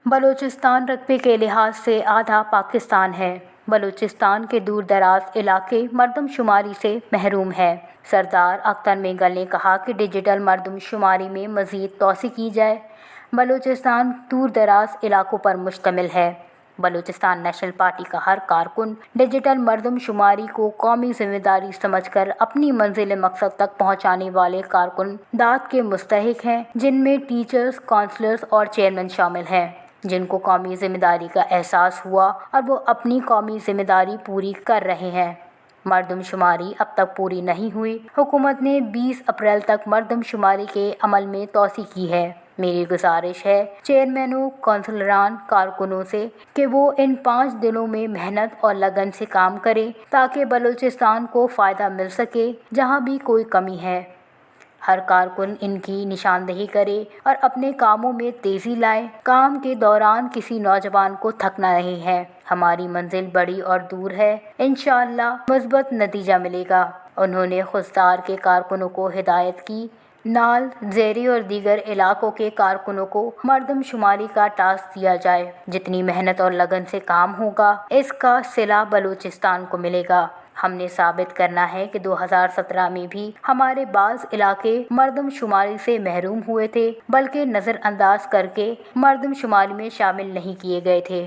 بلوچستان رقبے کے لحاظ سے آدھا پاکستان ہے۔ بلوچستان کے دور دراز علاقے مردم شماری سے محروم ہیں۔ سردار اختر مینگل نے کہا کہ ڈیجیٹل مردم شماری میں مزید توسیع کی جائے۔ بلوچستان دور دراز علاقوں پر مشتمل ہے۔ بلوچستان نیشنل پارٹی کا ہر کارکن ڈیجیٹل مردم شماری کو قومی ذمہ داری سمجھ کر اپنی منزل مقصد تک پہنچانے والے کارکن داد کے مستحق ہیں، جن میں ٹیچرز، کونسلرز اور چیئرمین شامل ہیں، جن کو قومی ذمہ داری کا احساس ہوا اور وہ اپنی قومی ذمہ داری پوری کر رہے ہیں۔ مردم شماری اب تک پوری نہیں ہوئی۔ حکومت نے 20 اپریل تک مردم شماری کے عمل میں توسیع کی ہے۔ میری گزارش ہے چیئرمینوں، کونسلران، کارکنوں سے کہ وہ ان 5 دنوں میں محنت اور لگن سے کام کریں تاکہ بلوچستان کو فائدہ مل سکے۔ جہاں بھی کوئی کمی ہے، ہر کارکن ان کی نشاندہی کرے اور اپنے کاموں میں تیزی لائے۔ کام کے دوران کسی نوجوان کو تھکنا نہیں ہے۔ ہماری منزل بڑی اور دور ہے، انشاءاللہ مثبت نتیجہ ملے گا۔ انہوں نے خضدار کے کارکنوں کو ہدایت کی، نال، زیری اور دیگر علاقوں کے کارکنوں کو مردم شماری کا ٹاسک دیا جائے۔ جتنی محنت اور لگن سے کام ہوگا، اس کا صلہ بلوچستان کو ملے گا۔ ہم نے ثابت کرنا ہے کہ 2017 میں بھی ہمارے بعض علاقے مردم شماری سے محروم ہوئے تھے، بلکہ نظر انداز کر کے مردم شماری میں شامل نہیں کیے گئے تھے۔